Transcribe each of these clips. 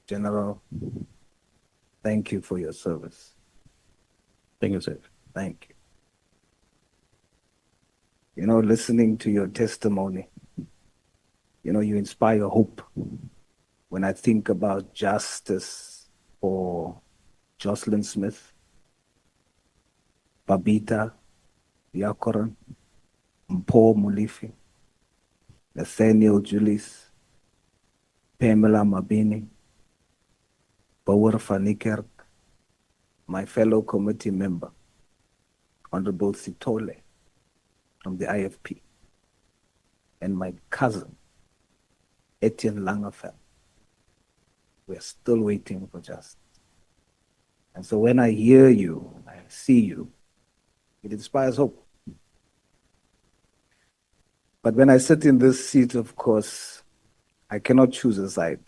General, thank you for your service. Thank you, sir. Thank you. You know, listening to your testimony, you know, you inspire hope. When I think about justice for Jocelyn Smith, Babita Yakoran, Mpho Mulifi, Nathaniel Julius, Pamela Mabini, Bauer van Niekerk, my fellow committee member, Honorable Sitole from the IFP, and my cousin, Etienne Langefeld. We're still waiting for justice. And so when I hear you, I see you, it inspires hope. But when I sit in this seat, of course, I cannot choose a side.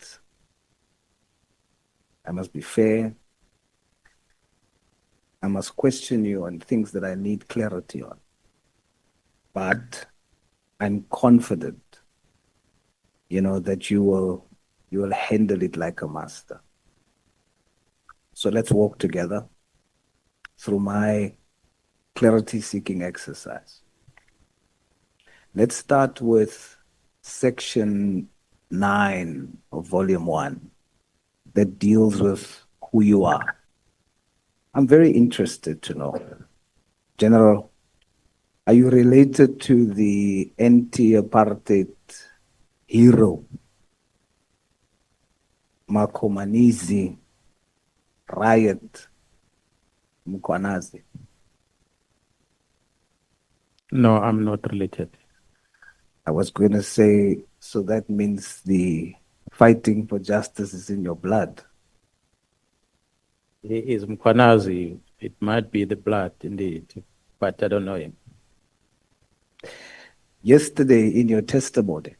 I must be fair. I must question you on things that I need clarity on. But I'm confident, you know, that you will handle it like a master. So let's walk together through my clarity-seeking exercise. Let's start with section 9 of volume 1 that deals with who you are. I'm very interested to know, General, are you related to the anti-apartheid hero, Mkhwanazi, riot, Mkhwanazi? No, I'm not related. I was going to say, so that means the fighting for justice is in your blood. He is Mkhwanazi. It might be the blood, indeed, but I don't know him. Yesterday, in your testimony,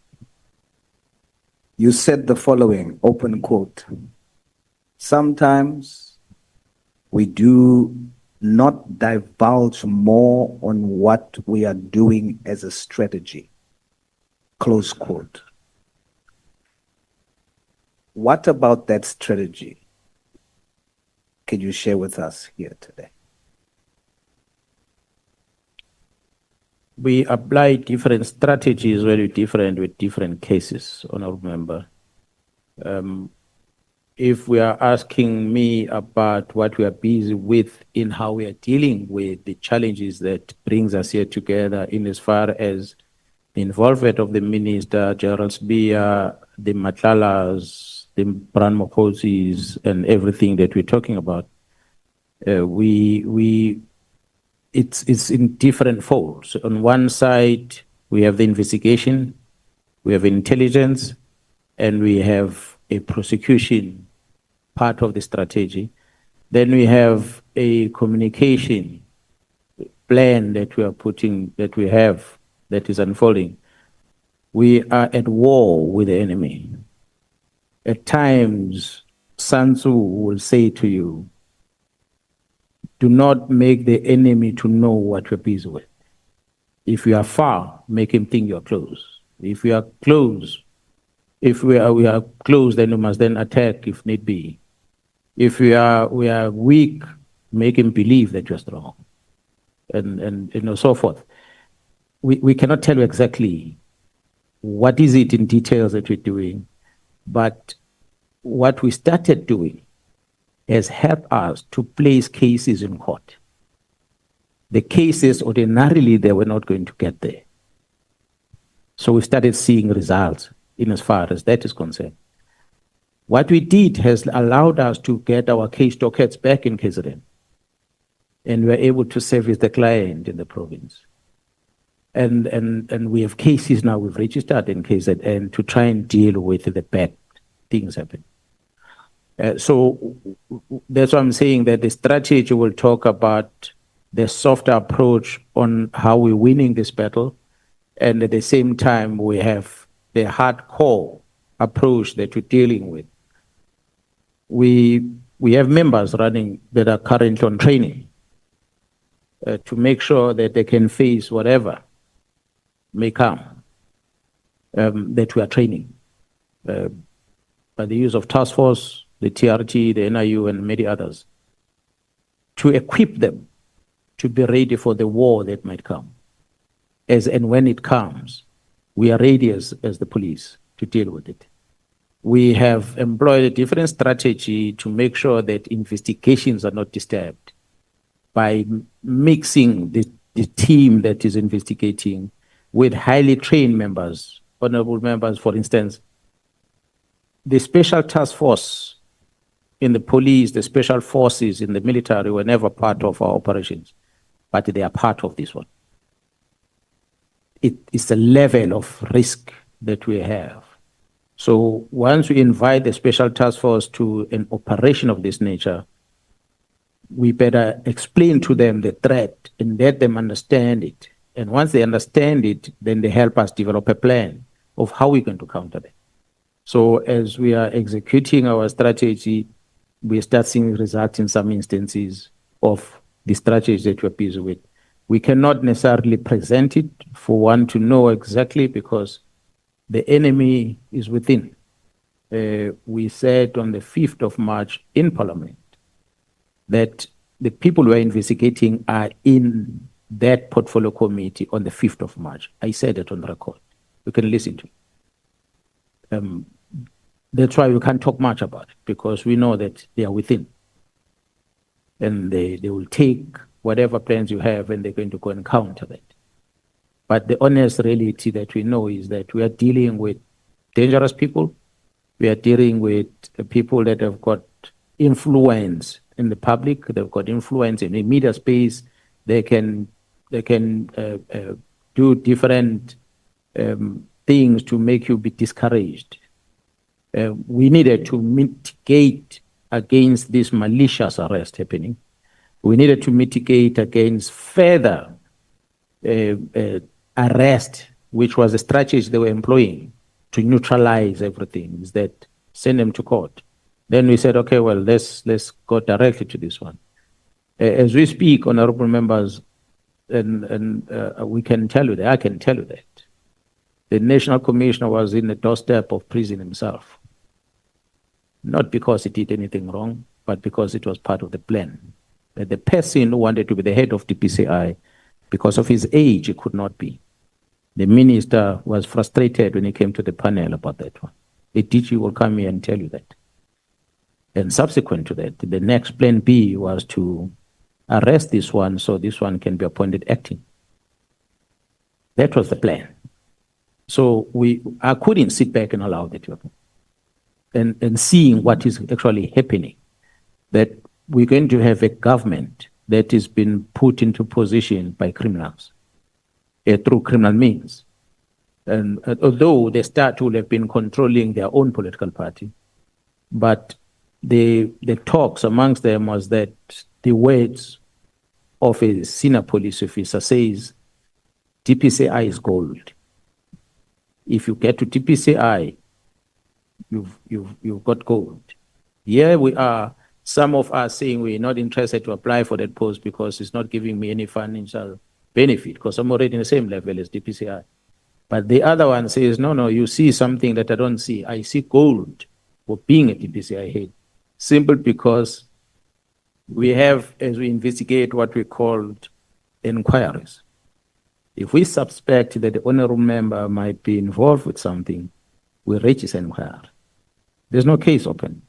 you said the following, open quote, sometimes we do not divulge more on what we are doing as a strategy, close quote. What about that strategy can you share with us here today? We apply different strategies very different with different cases, honorable member. If we are asking me about what we are busy with in how we are dealing with the challenges that brings us here together in as far as the involvement of the Minister, General Spear, the Matlalas, the Brand Mokozis, and everything that we're talking about, it's in different folds. On one side, we have the investigation, we have intelligence, and we have a prosecution part of the strategy. Then we have a communication plan that we are putting, that we have, that is unfolding. We are at war with the enemy. At times, Sun Tzu will say to you, do not make the enemy to know what you're busy with. If you are far, make him think you're close. If we are close, we are close, then we must then attack if need be. If we are weak, make him believe that you're strong, and you know, so forth. We cannot tell you exactly what is it in details that we're doing, but what we started doing has helped us to place cases in court. The cases ordinarily they were not going to get there. So we started seeing results in as far as that is concerned. What we did has allowed us to get our case dockets back in KZN, and we're able to service the client in the province. And we have cases now we've registered in KZN to try and deal with the bad things happen. So that's why I'm saying that the strategy will talk about the softer approach on how we're winning this battle, and at the same time we have the hardcore approach that we're dealing with. We have members running that are currently on training to make sure that they can face whatever may come, that we are training by the use of task force, the TRT, the NIU, and many others, to equip them to be ready for the war that might come. As and when it comes, we are ready as the police to deal with it. We have employed a different strategy to make sure that investigations are not disturbed by mixing the team that is investigating with highly trained members, honorable members. For instance, the special task force in the police, the special forces in the military were never part of our operations, but they are part of this one. It is the level of risk that we have. So once we invite the special task force to an operation of this nature, we better explain to them the threat and let them understand it. And once they understand it, then they help us develop a plan of how we're going to counter it. So as we are executing our strategy, we start seeing results in some instances of the strategy that we're busy with. We cannot necessarily present it for one to know exactly, because the enemy is within. We said on the 5th of March in Parliament that the people who are investigating are in that portfolio committee on the 5th of March. I said it on the record. You can listen to it. That's why we can't talk much about it, because we know that they are within. And they will take whatever plans you have and they're going to go and counter that. But the honest reality that we know is that we are dealing with dangerous people. We are dealing with people that have got influence in the public. They've got influence in the media space. They can do different things to make you be discouraged. We needed to mitigate against this malicious arrest happening. We needed to mitigate against further arrest, which was a strategy they were employing to neutralize everything, is that send them to court. Then we said, okay, well, let's go directly to this one. As we speak, honorable members, and we can tell you that, I can tell you that the National Commissioner was in the doorstep of prison himself. Not because he did anything wrong, but because it was part of the plan. That the person who wanted to be the head of the DPCI, because of his age, he could not be. The minister was frustrated when he came to the panel about that one. The DG will come here and tell you that. And subsequent to that, the next plan B was to arrest this one so this one can be appointed acting. That was the plan. So I couldn't sit back and allow that to happen. And seeing what is actually happening, that we're going to have a government that has been put into position by criminals through criminal means. And although they start to have been controlling their own political party, but the talks amongst them was that the words of a senior police officer says, DPCI is gold. If you get to DPCI, you've got gold. Here we are, some of us saying we're not interested to apply for that post because it's not giving me any financial benefit, because I'm already in the same level as DPCI. But the other one says, no, you see something that I don't see. I see gold for being a DPCI head. Simple because we have, as we investigate what we called inquiries. If we suspect that the honorable member might be involved with something, we register an inquiry. There's no case open.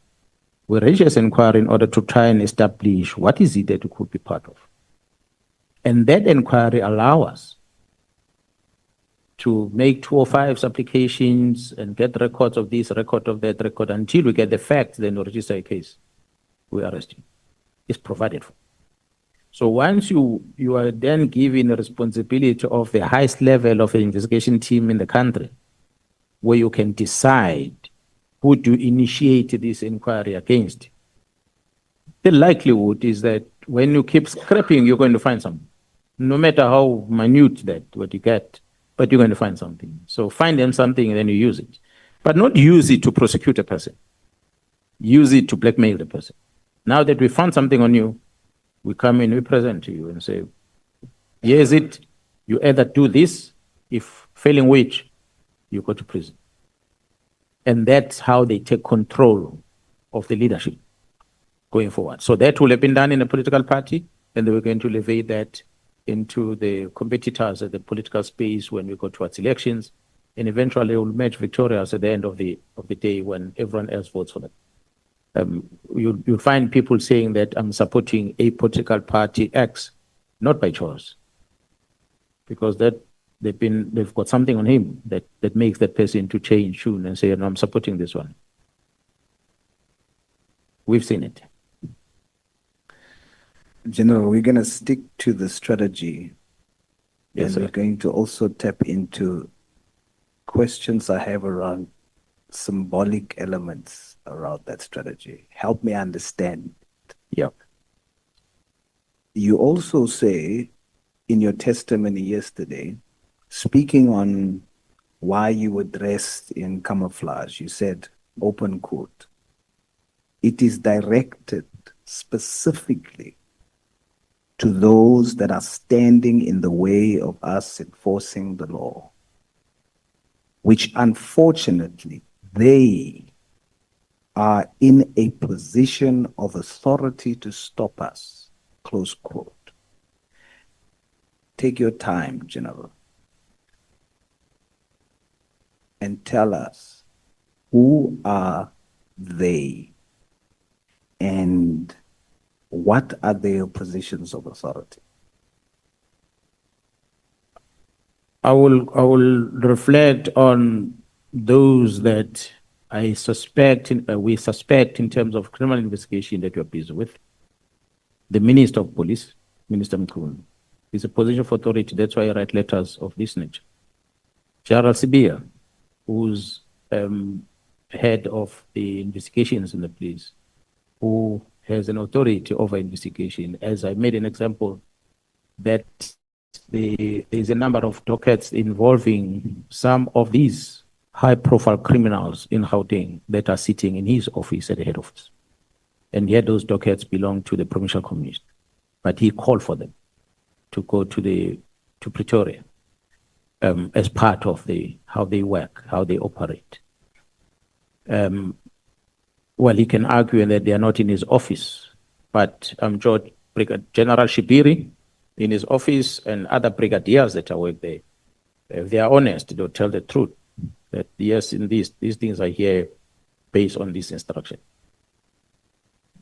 We register an inquiry in order to try and establish what is it that we could be part of. And that inquiry allows us to make 205 applications and get records of this, record of that, record until we get the facts, then we register a case. We arrest you. It's provided for. So once you are then given the responsibility of the highest level of the investigation team in the country, where you can decide who to initiate this inquiry against, the likelihood is that when you keep scraping, you're going to find something. No matter how minute that what you get, but you're going to find something. So find them something and then you use it. But not use it to prosecute a person. Use it to blackmail the person. Now that we found something on you, we come in, we present to you and say, here's it. You either do this, if failing which, you go to prison. And that's how they take control of the leadership going forward. So that will have been done in a political party, and they were going to levy that into the competitors at the political space when we go towards elections, and eventually will match victorious at the end of the day when everyone else votes for them. You'll find people saying that I'm supporting a political party X, not by choice, because they've got something on him that makes that person to change tune and say, no, I'm supporting this one. We've seen it. General, we're going to stick to the strategy. Yes, and sir. we're going to also tap into questions I have around symbolic elements around that strategy. Help me understand. Yeah. You also say in your testimony yesterday, speaking on why you were dressed in camouflage, you said, open quote, it is directed specifically to those that are standing in the way of us enforcing the law, which unfortunately they are in a position of authority to stop us, close quote. Take your time, General, and tell us who are they and what are their positions of authority? I will reflect on those that I suspect, we suspect in terms of criminal investigation that you're busy with. The Minister of Police, Minister Mkhwanazi, is a position of authority. That's why I write letters of this nature. General Sibia, who's head of the investigations in the police, who has an authority over investigation. As I made an example, that there's a number of dockets involving some of these high-profile criminals in Gauteng that are sitting in his office at the head office. And yet those dockets belong to the provincial commission. But he called for them to go to Pretoria as part of how they work, how they operate. Well, he can argue that they are not in his office, but George General Shibiri in his office and other brigadiers that are work there, if they are honest, they'll tell the truth that yes, in these things are here based on this instruction.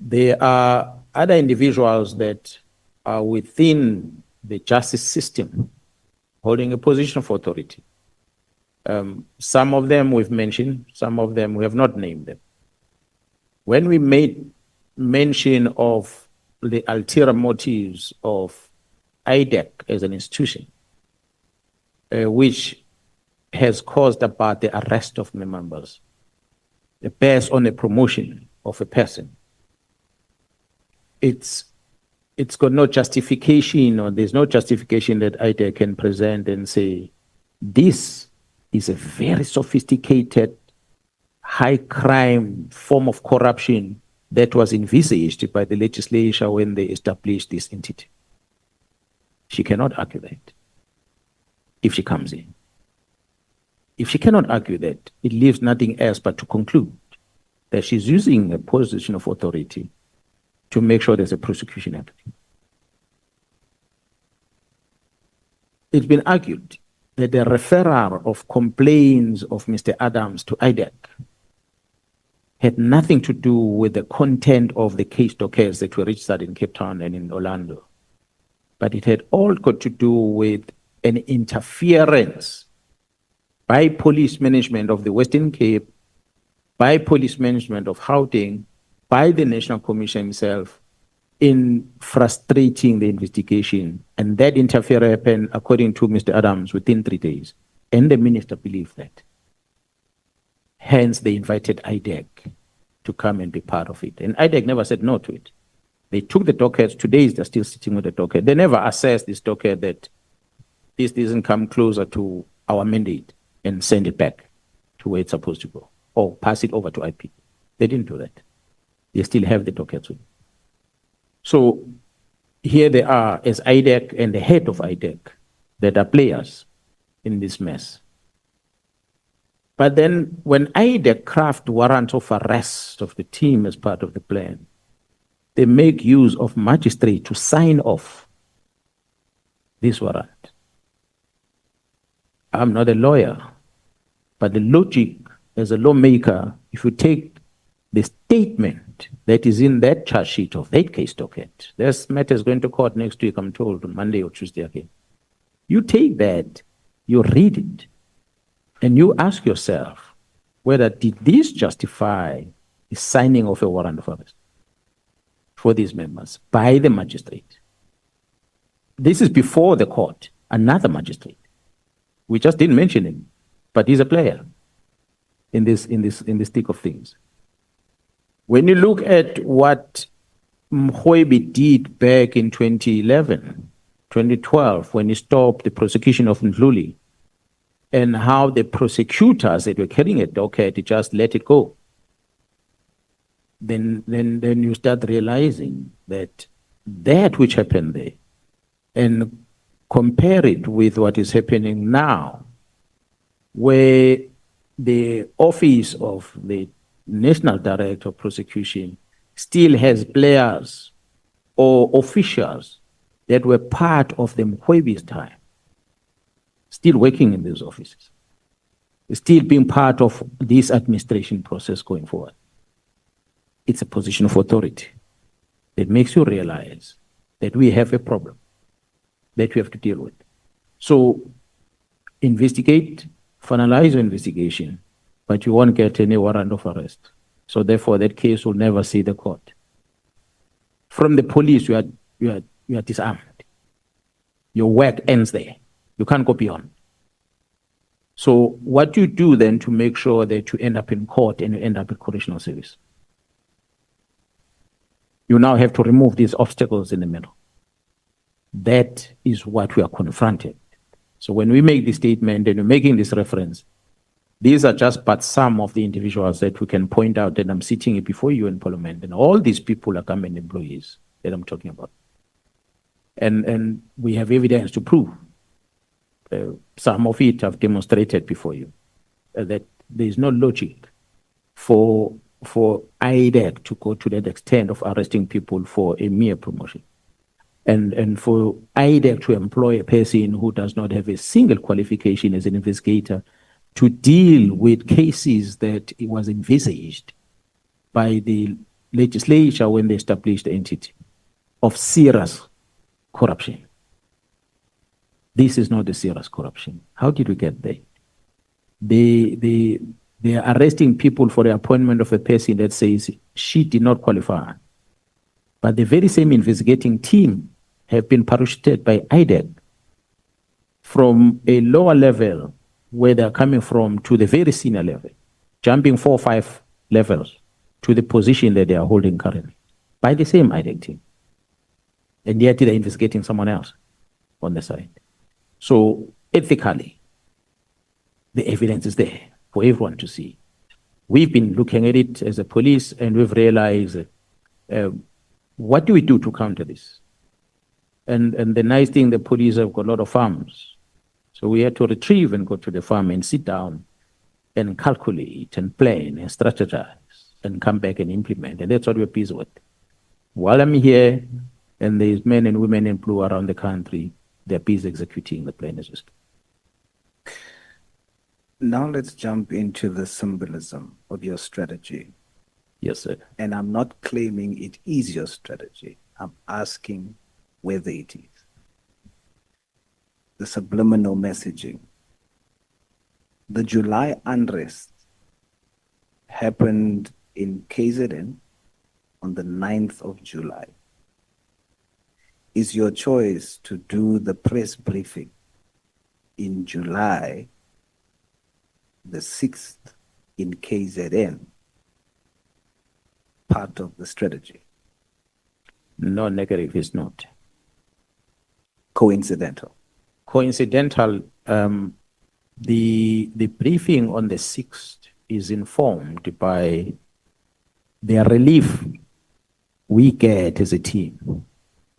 There are other individuals that are within the justice system holding a position of authority. Some of them we've mentioned, some of them we have not named them. When we made mention of the ulterior motives of IDEC as an institution, which has caused about the arrest of the members, based on a promotion of a person, it's got no justification, or there's no justification that IDEC can present and say, this is a very sophisticated, high crime form of corruption that was envisaged by the legislature when they established this entity. She cannot argue that if she comes in. If she cannot argue that, it leaves nothing else but to conclude that she's using a position of authority to make sure there's a prosecution happening. It's been argued that the referral of complaints of Mr. Adams to IDEC had nothing to do with the content of the case dockets that were registered in Cape Town and in Orlando, but it had all got to do with an interference by police management of the Western Cape, by police management of Gauteng, by the National Commission himself in frustrating the investigation. And that interference happened, according to Mr. Adams, within 3 days. And the minister believed that. Hence, they invited IDEC to come and be part of it. And IDEC never said no to it. They took the dockets. Today, they're still sitting with the docket. They never assessed this docket that this doesn't come closer to our mandate and send it back to where it's supposed to go, or pass it over to IP. They didn't do that. They still have the dockets with them. So here they are as IDEC and the head of IDEC that are players in this mess. But then when IDEC craft warrants of arrest of the team as part of the plan, they make use of magistrate to sign off this warrant. I'm not a lawyer, but the logic as a lawmaker, if you take the statement that is in that charge sheet of that case docket, this matter is going to court next week, I'm told, on Monday or Tuesday again. You take that, you read it, and you ask yourself whether did this justify the signing of a warrant of arrest for these members by the magistrate. This is before the court, another magistrate. We just didn't mention him, but he's a player in this thick of things. When you look at what Mkhwanazi did back in 2011, 2012, when he stopped the prosecution of Nhlanhla, and how the prosecutors that were carrying a docket just let it go, then you start realizing that which happened there, and compare it with what is happening now, where the office of the National Director of Prosecution still has players or officials that were part of the Mkhwanazi's time, still working in these offices, still being part of this administration process going forward. It's a position of authority that makes you realize that we have a problem that we have to deal with. So investigate, finalize your investigation, but you won't get any warrant of arrest. So therefore, that case will never see the court. From the police, you are disarmed. Your work ends there. You can't go beyond. So what do you do then to make sure that you end up in court and you end up in correctional service? You now have to remove these obstacles in the middle. That is what we are confronted. So when we make this statement and we're making this reference, these are just but some of the individuals that we can point out that I'm sitting before you in Parliament, and all these people are government employees that I'm talking about. And we have evidence to prove. Some of it I've demonstrated before you, that there is no logic for IDEC to go to that extent of arresting people for a mere promotion. And for IDEC to employ a person who does not have a single qualification as an investigator to deal with cases that it was envisaged by the legislature when they established the entity of serious corruption. This is not a serious corruption. How did we get there? They are arresting people for the appointment of a person that says she did not qualify. But the very same investigating team have been parachuted by IDEC from a lower level where they're coming from to the very senior level, jumping 4 or 5 levels to the position that they are holding currently by the same IDEC team. And yet they're investigating someone else on the side. So ethically, the evidence is there for everyone to see. We've been looking at it as a police, and we've realized what do we do to counter this? And the nice thing, the police have got a lot of farms. So we had to retrieve and go to the farm and sit down and calculate and plan and strategize and come back and implement. And that's what we're busy with. While I'm here, and there's men and women in blue around the country, they're busy executing the plan as well. Now let's jump into the symbolism of your strategy. Yes, sir. And I'm not claiming it is your strategy. I'm asking whether it is. The subliminal messaging. The July unrest happened in KZN on the 9th of July. Is your choice to do the press briefing in July the 6th in KZN part of the strategy? No, negative is not. Coincidental. Coincidental, the briefing on the 6th is informed by the relief we get as a team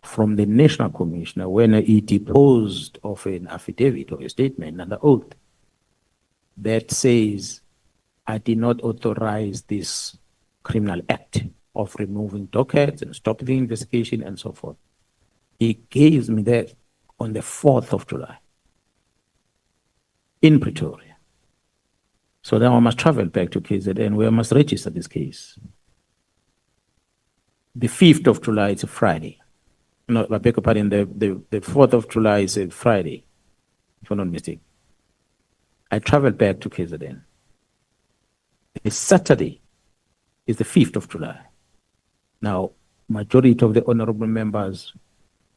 from the National Commissioner when he deposed of an affidavit or a statement under oath that says I did not authorize this criminal act of removing dockets and stopping the investigation and so forth. He gave me that on the 4th of July in Pretoria. So then I must travel back to KZN where I must register this case. The 5th of July is a Friday. No, I beg your pardon, the 4th of July is a Friday, if I'm not mistaken. I traveled back to KZN. The Saturday is the 5th of July. Now, majority of the honorable members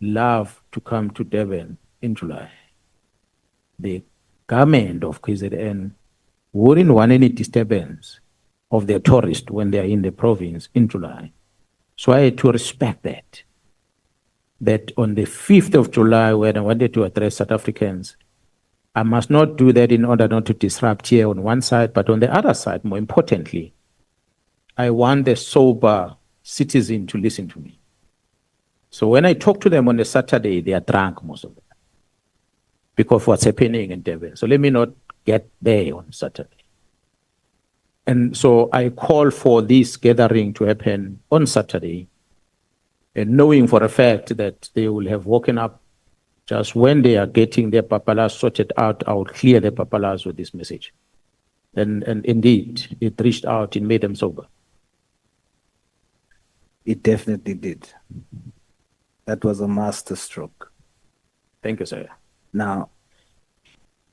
love to come to Durban in July. The government of KZN wouldn't want any disturbance of their tourists when they are in the province in July. So I had to respect that on the 5th of July, when I wanted to address South Africans, I must not do that in order not to disrupt here on one side, but on the other side, more importantly, I want the sober citizen to listen to me. So when I talk to them on the Saturday, they are drunk, most of them, because of what's happening in Durban. So let me not get there on Saturday. And so I call for this gathering to happen on Saturday, and knowing for a fact that they will have woken up just when they are getting their papalas sorted out, I will clear the papalas with this message. And indeed, it reached out and made them sober. It definitely did. That was a master stroke. Thank you, sir. Now,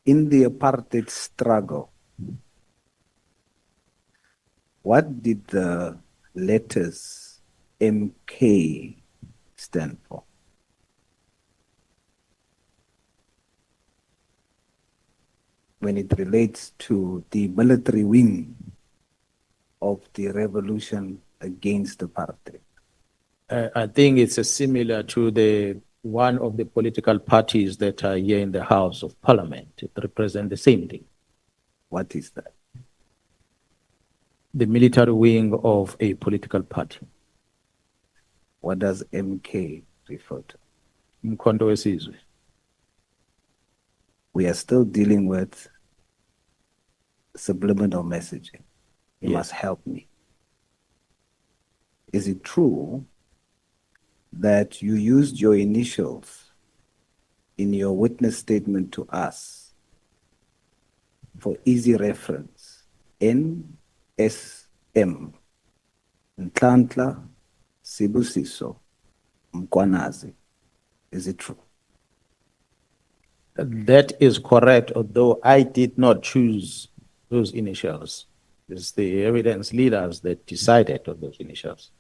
in the apartheid struggle, what did the letters MK stand for? When it relates to the military wing of the revolution against apartheid. I think it's similar to the one of the political parties that are here in the House of Parliament. It represents the same thing. What is that? The military wing of a political party. What does MK refer to? Mkhonto wesizwe. We are still dealing with subliminal messaging. You must help me. Is it true that you used your initials in your witness statement to us for easy reference? NSM, Nhlanhla Mkhwanazi. Is it true? That is correct, although I did not choose those initials. It's the evidence leaders that decided on those initials.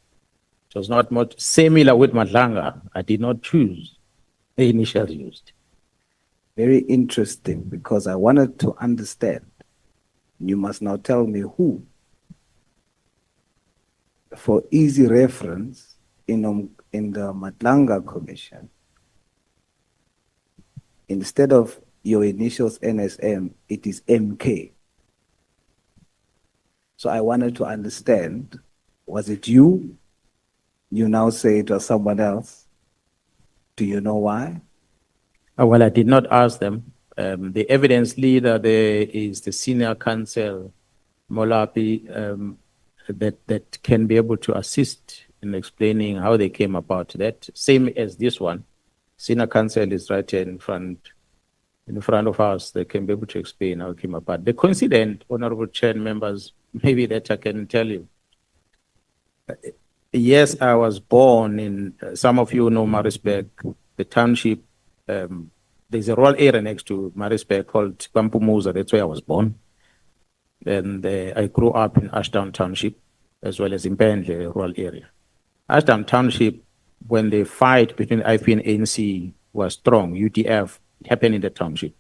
It was not much similar with Nhlanhla. I did not choose the initials used. Very interesting, because I wanted to understand. You must now tell me who. For easy reference, in the Nhlanhla Commission, instead of your initials NSM, it is MK. So I wanted to understand, was it you? You now say it was someone else. Do you know why? Well, I did not ask them. The evidence leader there is the senior counsel, Molapi, that can be able to assist in explaining how they came about that. Same as this one. Senior counsel is right here in front of us. They can be able to explain how it came about. The coincident, honorable chair members, maybe that I can tell you. Yes, I was born in, some of you know Maritzburg, the township. There's a rural area next to Maritzburg called Pampumuza. That's where I was born. And I grew up in Ashdown Township, as well as in Pendle, a rural area. Ashdown Township, when the fight between IP and ANC was strong, UDF, it happened in the township.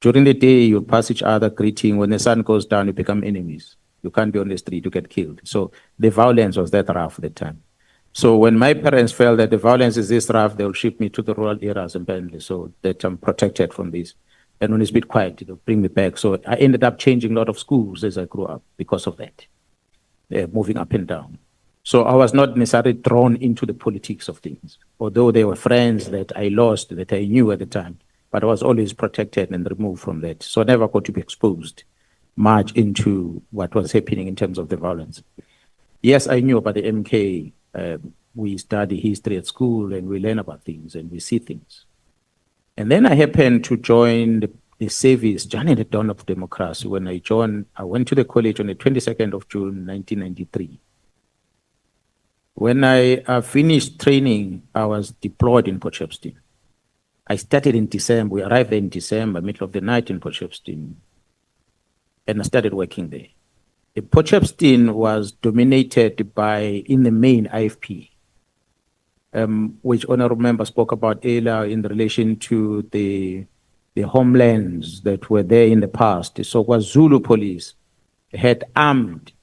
During the day, you pass each other greeting. When the sun goes down, you become enemies. You can't be on the street, you get killed. So the violence was that rough at the time. So when my parents felt that the violence is this rough, they'll ship me to the rural areas in Pendle so that I'm protected from this. And when it's a bit quiet, they'll bring me back. So I ended up changing a lot of schools as I grew up because of that. They're moving up and down. So I was not necessarily drawn into the politics of things, although there were friends that I lost that I knew at the time, but I was always protected and removed from that. So I never got to be exposed much into what was happening in terms of the violence. Yes, I knew about the MK. We study history at school and we learn about things and we see things. And then I happened to join the service, joining the dawn of democracy. When I joined, I went to the college on the 22nd of June, 1993. When I finished training, I was deployed in Potchefstroom. I started in December. We arrived there in December, middle of the night in Potchefstroom, and I started working there. Potchefstroom was dominated by, in the main, IFP, which honorable member spoke about earlier in relation to the homelands that were there in the past. So it was Zulu police had armed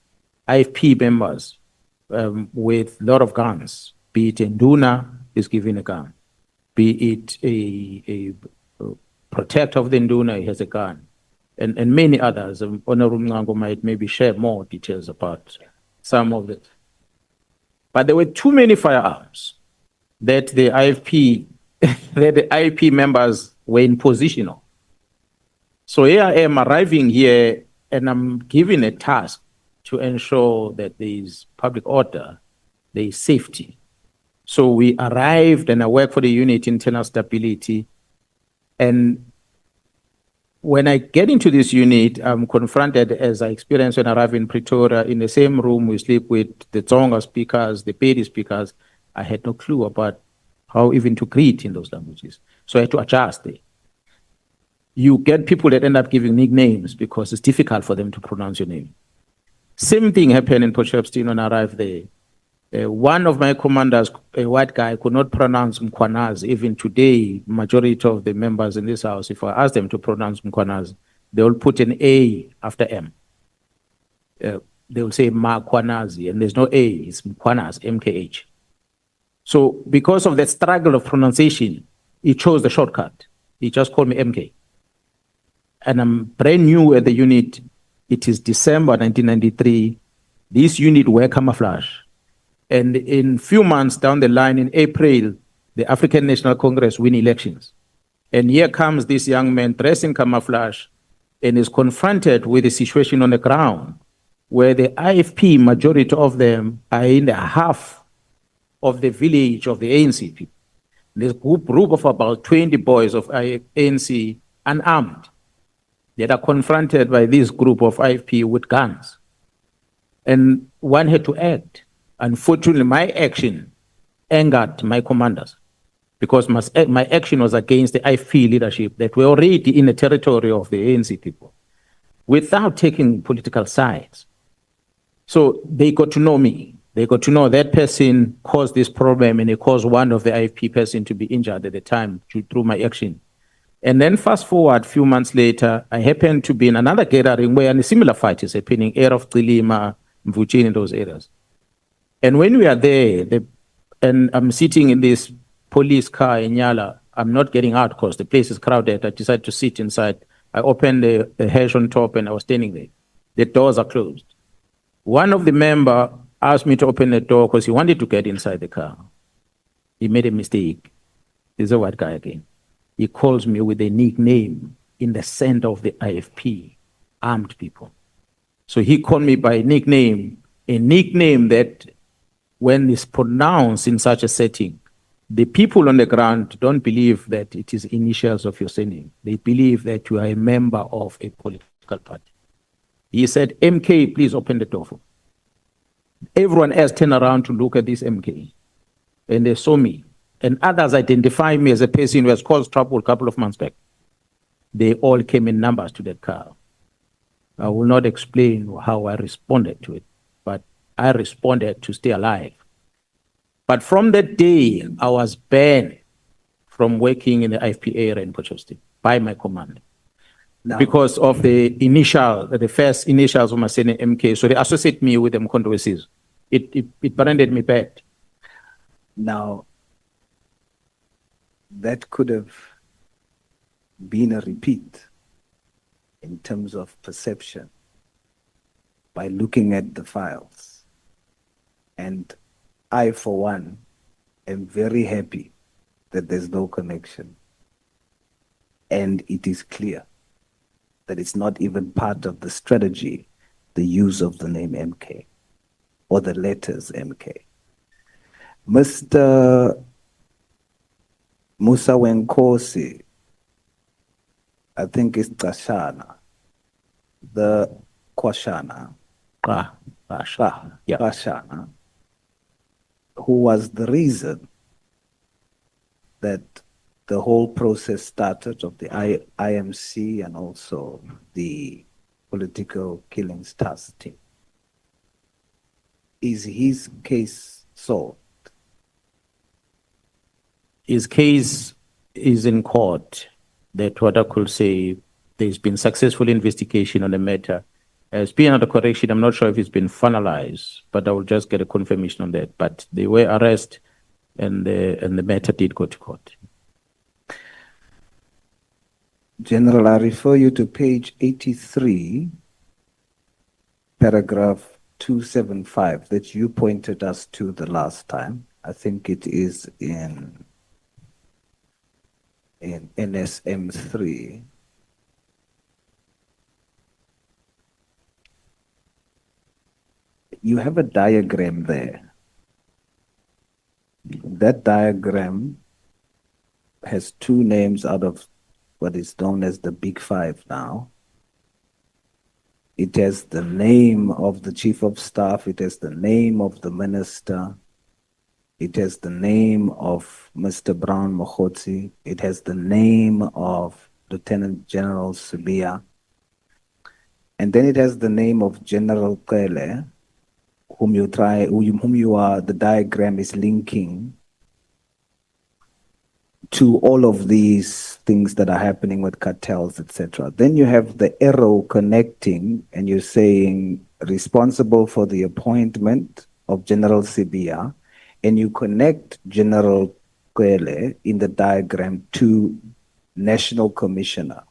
IFP members with a lot of guns, be it a Nduna is given a gun, be it a protector of the Nduna, he has a gun, and many others. Honorable Mngango might maybe share more details about some of it. But there were too many firearms that the IFP, that the IFP members were in position of. So here I am arriving here and I'm given a task to ensure that there is public order, there is safety. So we arrived and I work for the unit internal stability. And when I get into this unit, I'm confronted, as I experienced when I arrived in Pretoria, in the same room we sleep with the Tsonga speakers, the Pedi speakers. I had no clue about how even to greet in those languages. So I had to adjust there. You get people that end up giving nicknames because it's difficult for them to pronounce your name. Same thing happened in Potchefstroom when I arrived there. One of my commanders, a white guy, could not pronounce Mkhwanazi. Even today, majority of the members in this house, if I ask them to pronounce Mkhwanazi, they will put an A after M. They will say Mkhwanazi, and there's no A, it's Mkhwanazi, MKH. So because of the struggle of pronunciation, he chose the shortcut. He just called me MK. And I'm brand new at the unit. It is December 1993. This unit wear camouflage. And in few months down the line, in April, the African National Congress win elections. And here comes this young man dressed in camouflage and is confronted with a situation on the ground where the IFP, majority of them, are in the half of the village of the ANC people. This group of about 20 boys of ANC, unarmed, that are confronted by this group of IFP with guns. And one had to act. Unfortunately, my action angered my commanders because my action was against the IFP leadership that were already in the territory of the ANC people without taking political sides. So they got to know me. They got to know that person caused this problem and it caused one of the IFP person to be injured at the time through my action. And then fast forward a few months later, I happened to be in another gathering where a similar fight is happening, area of Tsilima, Mvuchini, in those areas. And when we are there, and I'm sitting in this police car in Nyala, I'm not getting out because the place is crowded. I decided to sit inside. I opened the hatch on top and I was standing there. The doors are closed. One of the members asked me to open the door because he wanted to get inside the car. He made a mistake. He's a white guy again. He calls me with a nickname in the center of the IFP, armed people. So he called me by nickname, a nickname that when it's pronounced in such a setting, the people on the ground don't believe that it is initials of your surname. They believe that you are a member of a political party. He said, MK, please open the door for me. Everyone else turned around to look at this MK, and they saw me. And others identified me as a person who has caused trouble a couple of months back. They all came in numbers to that car. I will not explain how I responded to it, but I responded to stay alive. But from that day, I was banned from working in the IFP area in Potchefstroom by my command. Now, because of the first initials of my surname, MK. So they associate me with them controversies. It branded me bad. Now, that could have been a repeat in terms of perception by looking at the files. And I, for one, am very happy that there's no connection. And it is clear that it's not even part of the strategy, the use of the name MK or the letters MK. Mr. Musa Wenkosi, I think it's Kashana, the Kwashana, Kashana, who was the reason that the whole process started of the IMC and also the political killings task team. Is his case solved? His case is in court. That what I could say, there's been successful investigation on the matter. As being under correction, I'm not sure if it's been finalized, but I will just get a confirmation on that. But they were arrested and the matter did go to court. General, I refer you to page 83, paragraph 275 that you pointed us to the last time. I think it is in NSM3. You have a diagram there. That diagram has two names out of what is known as the Big Five now. It has the name of the Chief of Staff, it has the name of the Minister, it has the name of Mr. Brown Mokgotsi, it has the name of Lieutenant General Sibiya, and then it has the name of General Kele, whom the diagram is linking to all of these things that are happening with cartels, etc. Then you have the arrow connecting, and you're saying responsible for the appointment of General Sibiya, and you connect General Kwele in the diagram to National Commissioner.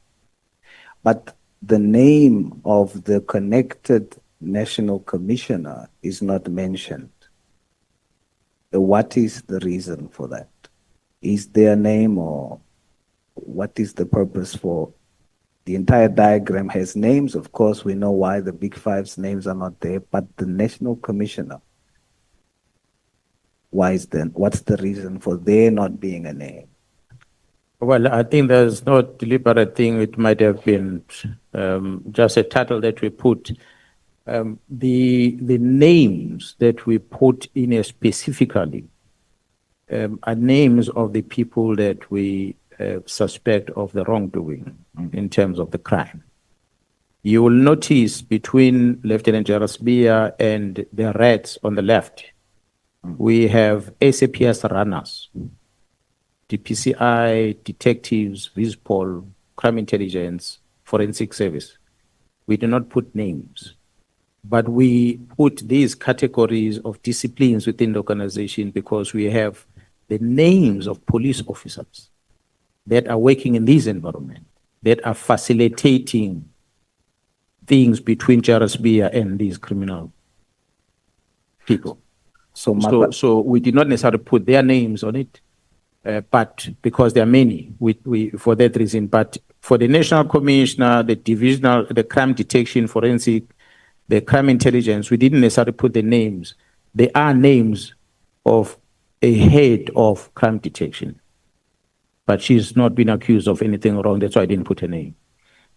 But the name of the connected National Commissioner is not mentioned. What is the reason for that? Is there a name, or what is the purpose for? The entire diagram has names. Of course, we know why the Big Five's names are not there, but the National Commissioner, why is then? What's the reason for there not being a name? Well, I think there's no deliberate thing. It might have been just a title that we put. The names that we put in specifically are names of the people that we suspect of the wrongdoing in terms of the crime. You will notice between Lieutenant General Sibiya and the reds on the left, we have SAPS runners, DPCI, detectives, Vispol, crime intelligence, forensic service. We do not put names, but we put these categories of disciplines within the organization because we have the names of police officers that are working in this environment, that are facilitating things between General Sibiya and these criminal people. So we did not necessarily put their names on it, but because there are many, we for that reason. But for the National Commissioner, the divisional, the crime detection, forensic, the crime intelligence, we didn't necessarily put the names. There are names of a head of crime detection, but she's not been accused of anything wrong. That's why I didn't put her name.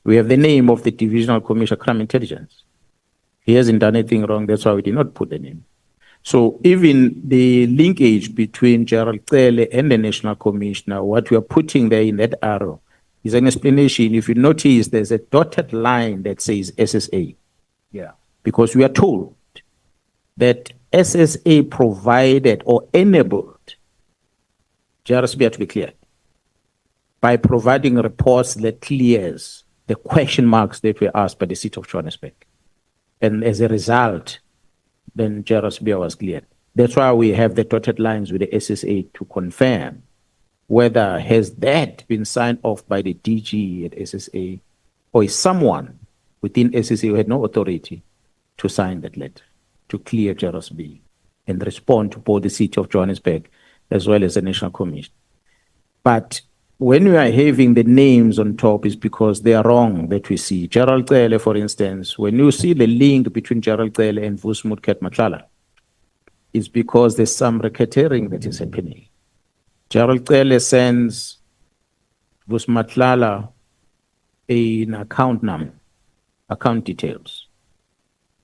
We have the name of the divisional commissioner, crime intelligence. He hasn't done anything wrong. That's why we did not put the name. So even the linkage between General Cele and the National Commissioner, what we are putting there in that arrow is an explanation. If you notice, there's a dotted line that says SSA. Yeah. Because we are told that SSA provided or enabled General Sibiya to be cleared by providing reports that clears the question marks that were asked by the city of Johannesburg. And as a result, then General Sibiya was cleared. That's why we have the dotted lines with the SSA to confirm whether has that been signed off by the DG at SSA, or is someone within SSA who had no authority to sign that letter to clear General Sibiya and respond to both the city of Johannesburg as well as the National Commission. But when we are having the names on top is because they are wrong that we see. Gerald Cele, for instance, when you see the link between Gerald Cele and Vusmutket Matlala, it's because there's some racketeering that is happening. Gerald Cele sends Vusmatlala an account number, account details.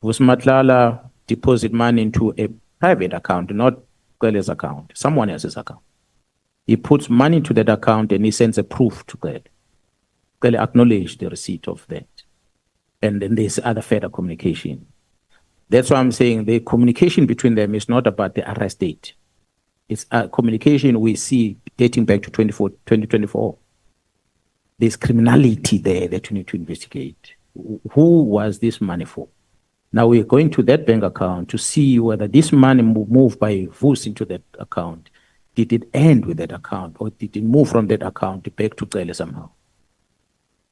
Vusmatlala deposit money into a private account, not Cele's account, someone else's account. He puts money into that account and he sends a proof to Cele. Cele acknowledge the receipt of that. And then there's other further communication. That's why I'm saying the communication between them is not about the arrest date. It's a communication we see dating back to 2024. There's criminality there that you need to investigate. Who was this money for? Now we're going to that bank account to see whether this money moved by Vus into that account. Did it end with that account or did it move from that account back to Cele somehow?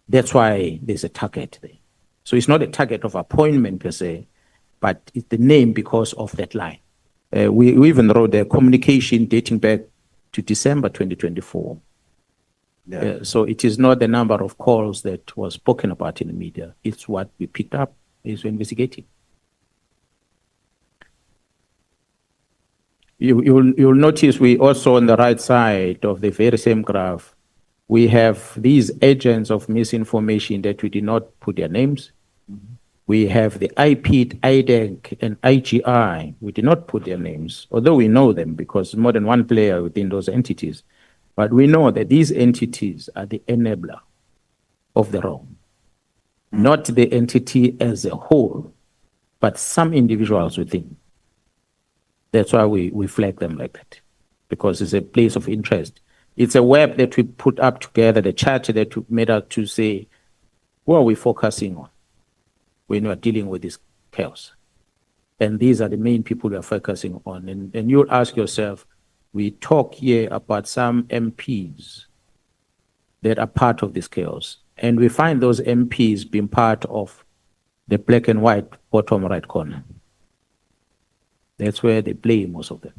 That's why there's a target there. So it's not a target of appointment per se, but it's the name because of that line. We even wrote the communication dating back to December 2024. Yeah. So it is not the number of calls that was spoken about in the media. It's what we picked up is investigating. You'll notice we also on the right side of the very same graph, we have these agents of misinformation that we did not put their names. Mm-hmm. We have the IPID, IDEC, and IGI. We did not put their names, although we know them because more than one player within those entities. But we know that these entities are the enabler of the wrong, not the entity as a whole, but some individuals within. That's why we flag them like that, because it's a place of interest. It's a web that we put up together, the chart that we made out to say, what are we focusing on when we are dealing with this chaos? And these are the main people we are focusing on. And you'll ask yourself, we talk here about some MPs that are part of this chaos. And we find those MPs being part of the black and white bottom right corner. That's where they play, most of them.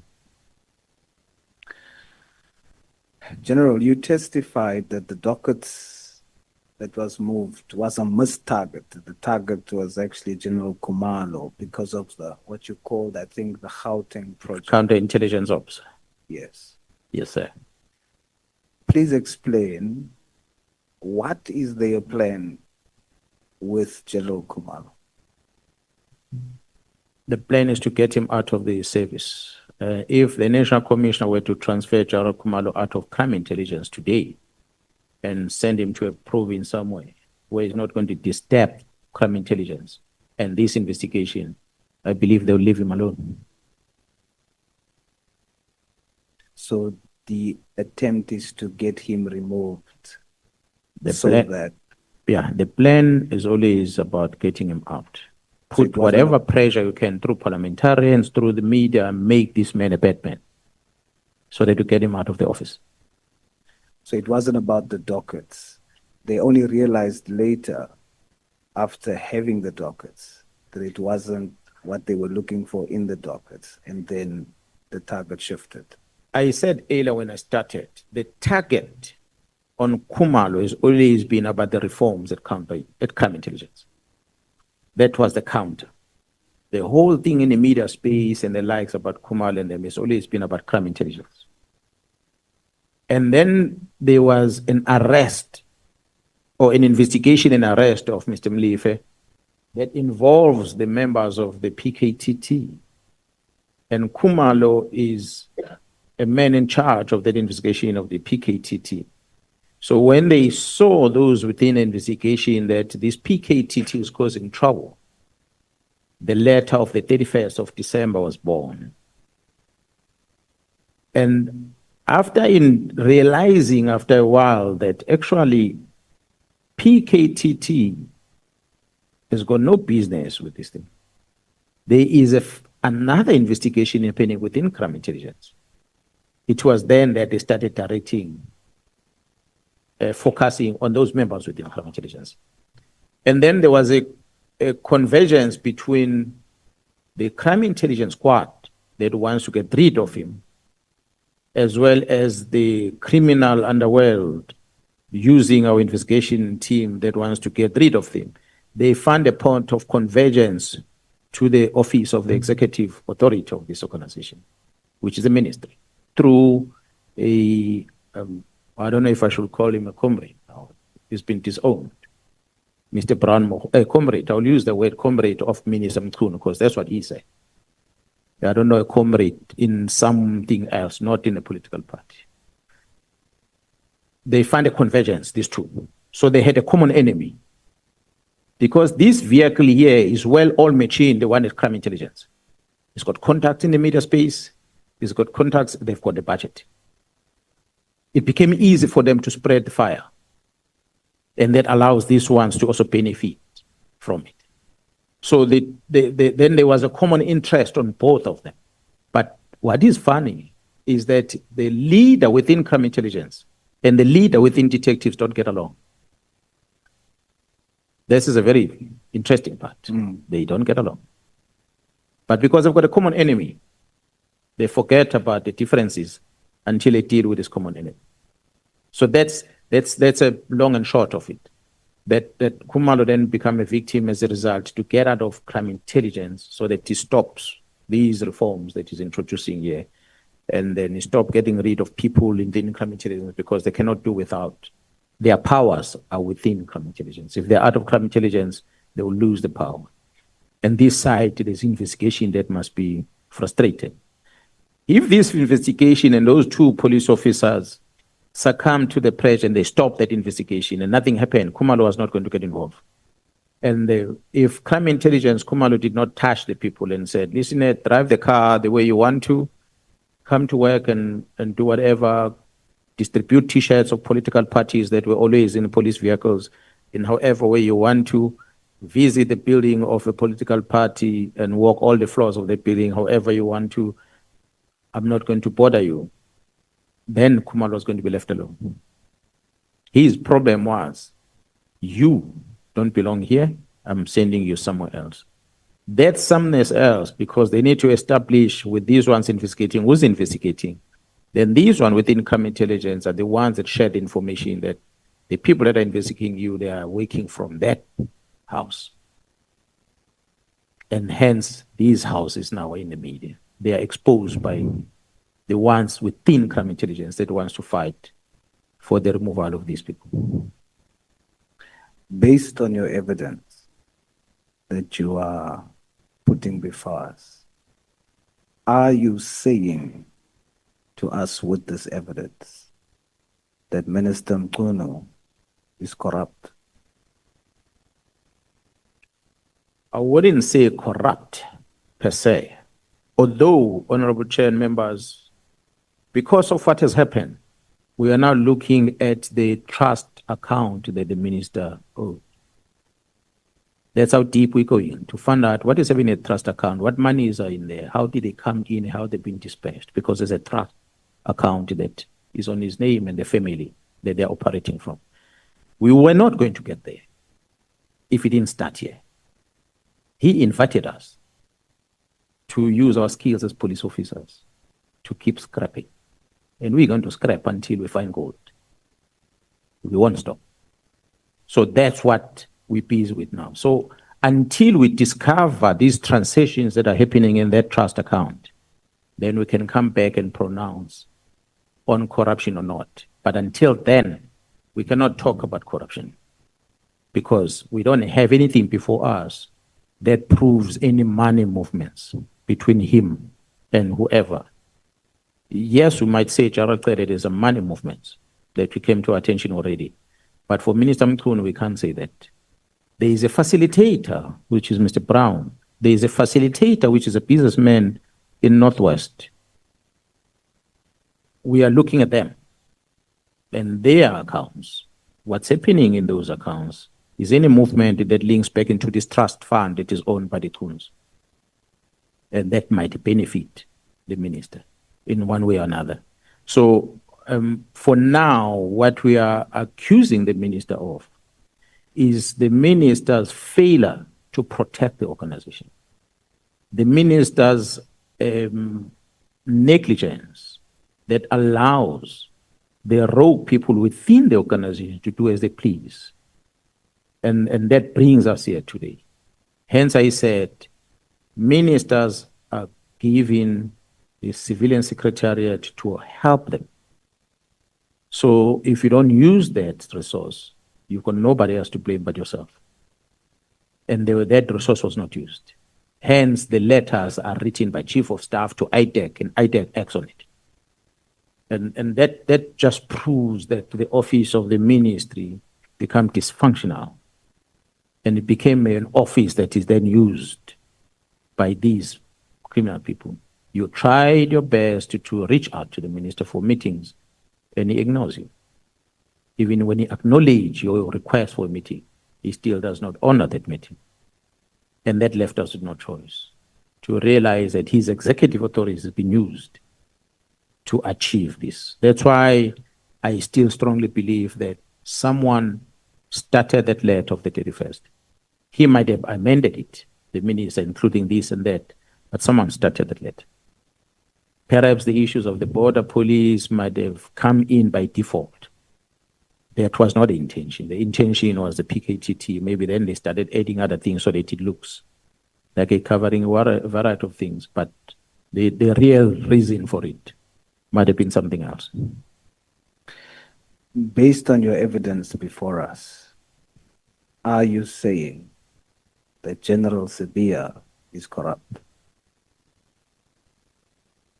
General, you testified that the dockets that was moved was a missed target. The target was actually General Khumalo because of what you called, I think, the Gauteng project. Counterintelligence ops. Yes. Yes, sir. Please explain, what is their plan with General Khumalo? The plan is to get him out of the service. If the National Commissioner were to transfer General Khumalo out of crime intelligence today and send him to a province somewhere where he's not going to disturb crime intelligence and this investigation, I believe they'll leave him alone. So the attempt is to get him removed. The plan is always about getting him out. Put whatever pressure you can through parliamentarians, through the media, and make this man a bad man so that you get him out of the office. So it wasn't about the dockets. They only realized later, after having the dockets, that it wasn't what they were looking for in the dockets, and then the target shifted. I said earlier when I started, the target on Khumalo has always been about the reforms at crime intelligence. That was the counter. The whole thing in the media space and the likes about Khumalo and them has always been about crime intelligence. And then there was an arrest or an investigation and arrest of Mr. Mlife that involves the members of the PKTT. And Khumalo is a man in charge of that investigation of the PKTT. So when they saw those within the investigation that this PKTT is causing trouble, the letter of the 31st of December was born. And after realizing after a while that actually PKTT has got no business with this thing, there is another investigation happening within crime intelligence. It was then that they started directing, focusing on those members within crime intelligence. And then there was a convergence between the crime intelligence squad that wants to get rid of him as well as the criminal underworld using our investigation team that wants to get rid of them, they find a point of convergence to the office of the executive authority of this organization, which is the ministry, through a, I don't know if I should call him a comrade now, he's been disowned. Mr. Brown, a comrade, I'll use the word comrade of Minister Mkhwanazi because that's what he said. I don't know a comrade in something else, not in a political party. They find a convergence, these two. So they had a common enemy. Because this vehicle here is well all machined, the one is crime intelligence. It's got contacts in the media space, it's got contacts, they've got the budget. It became easy for them to spread the fire. And that allows these ones to also benefit from it. So then there was a common interest on both of them. But what is funny is that the leader within crime intelligence and the leader within detectives don't get along. This is a very interesting part. They don't get along. But because they've got a common enemy, they forget about the differences until they deal with this common enemy. So that's a long and short of it. That Khumalo then become a victim as a result to get out of crime intelligence so that he stops these reforms that he's introducing here. And then he stop getting rid of people within crime intelligence because they cannot do without. Their powers are within crime intelligence. If they're out of crime intelligence, they will lose the power. And this side, there's investigation that must be frustrated. If this investigation and those two police officers succumb to the pressure and they stop that investigation and nothing happened, Khumalo was not going to get involved. And if crime intelligence, Khumalo did not touch the people and said, listen, drive the car the way you want to, come to work and do whatever, distribute T-shirts of political parties that were always in police vehicles in however way you want to, visit the building of a political party and walk all the floors of the building however you want to, I'm not going to bother you. Then Khumalo was going to be left alone. His problem was, you don't belong here, I'm sending you somewhere else. That's somewhere else because they need to establish with these ones investigating who's investigating. Then these ones within crime intelligence are the ones that share the information that the people that are investigating you, they are working from that house. And hence, these houses now are in the media. They are exposed by the ones within crime intelligence that wants to fight for the removal of these people. Based on your evidence that you are putting before us, are you saying to us with this evidence that Minister Mkhwanazi is corrupt? I wouldn't say corrupt per se, although, Honorable Chair and members, because of what has happened, we are now looking at the trust account that the minister owed. That's how deep we're going to find out what is having a trust account, what monies are in there, how did they come in, how they've been dispersed, because there's a trust account that is on his name and the family that they're operating from. We were not going to get there if it didn't start here. He invited us to use our skills as police officers to keep scrapping. And we're going to scrap until we find gold. We won't stop. So that's what we're busy with now. So until we discover these transactions that are happening in that trust account, then we can come back and pronounce on corruption or not. But until then, we cannot talk about corruption because we don't have anything before us that proves any money movements between him and whoever. Yes, we might say Gerald said it is a money movement that we came to attention already. But for Minister Mkhwanazi, we can't say that. There is a facilitator, which is Mr. Brown. There is a facilitator, which is a businessman in Northwest. We are looking at them and their accounts. What's happening in those accounts is any movement that links back into this trust fund that is owned by the Thuns. And that might benefit the minister in one way or another. So for now, what we are accusing the minister of is the minister's failure to protect the organization. The minister's negligence, that allows the rogue people within the organization to do as they please. And that brings us here today. Hence, I said, ministers are given the civilian secretariat to help them. So if you don't use that resource, you've got nobody else to blame but yourself. And that resource was not used. Hence, the letters are written by Chief of Staff to IDEC, and IDEC acts on it. And that just proves that the office of the ministry became dysfunctional. And it became an office that is then used by these criminal people. You tried your best to reach out to the minister for meetings, and he ignores you. Even when he acknowledges your request for a meeting, he still does not honor that meeting. And that left us with no choice to realize that his executive authority has been used to achieve this. That's why I still strongly believe that someone started that letter of the 31st. He might have amended it, the minister, including this and that, but someone started that letter. Perhaps the issues of the border police might have come in by default. That was not the intention. The intention was the PKTT. Maybe then they started adding other things so that it looks like a covering a variety of things, but the real reason for it might have been something else. Based on your evidence before us, are you saying that General Sibia is corrupt?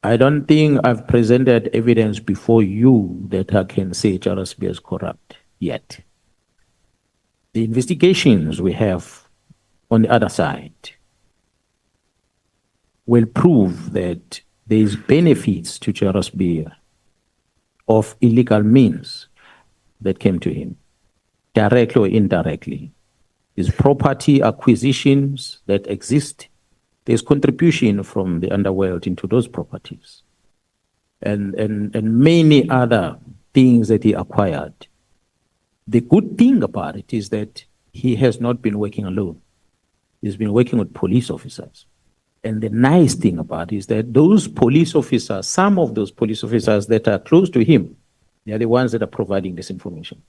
I don't think I've presented evidence before you that I can say General Sibia is corrupt yet. The investigations we have on the other side will prove that there is benefits to General Sibia of illegal means that came to him, directly or indirectly. There's property acquisitions that exist. There's contribution from the underworld into those properties, and many other things that he acquired. The good thing about it is that he has not been working alone. He's been working with police officers. And the nice thing about it is that those police officers, some of those police officers that are close to him, they are the ones that are providing this information.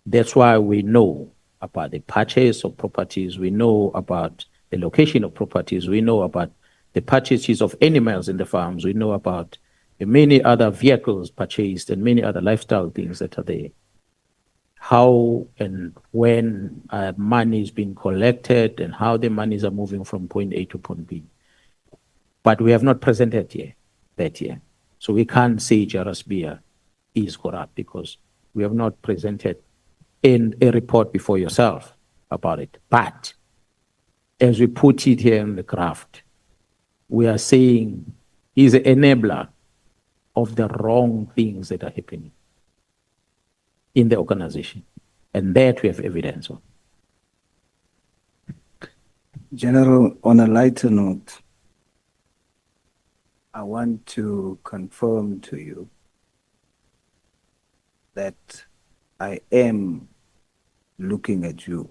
That's why we know about the purchase of properties, we know about the location of properties, we know about the purchases of animals in the farms, we know about the many other vehicles purchased and many other lifestyle things that are there. How and when money is being collected and how the monies are moving from point A to point B. But we have not presented that yet. So we can't say General Sibia is corrupt because we have not presented in a report before yourself about it. But as we put it here in the craft, we are saying he's an enabler of the wrong things that are happening in the organization. And that we have evidence of. General, on a lighter note, I want to confirm to you that I am looking at you.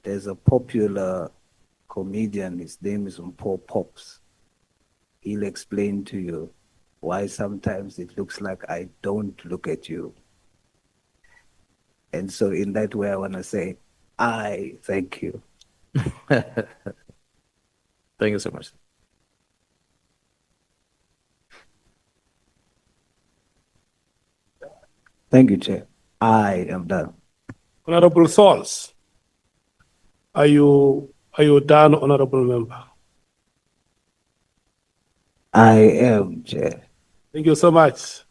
There's a popular comedian, his name is Mpho Pops. He'll explain to you why sometimes it looks like I don't look at you. And so in that way, I want to say, I thank you. Thank you so much. Thank you, Chair. I am done. Honorable Sauls, are you done, honorable member? I am, Chair. Thank you so much.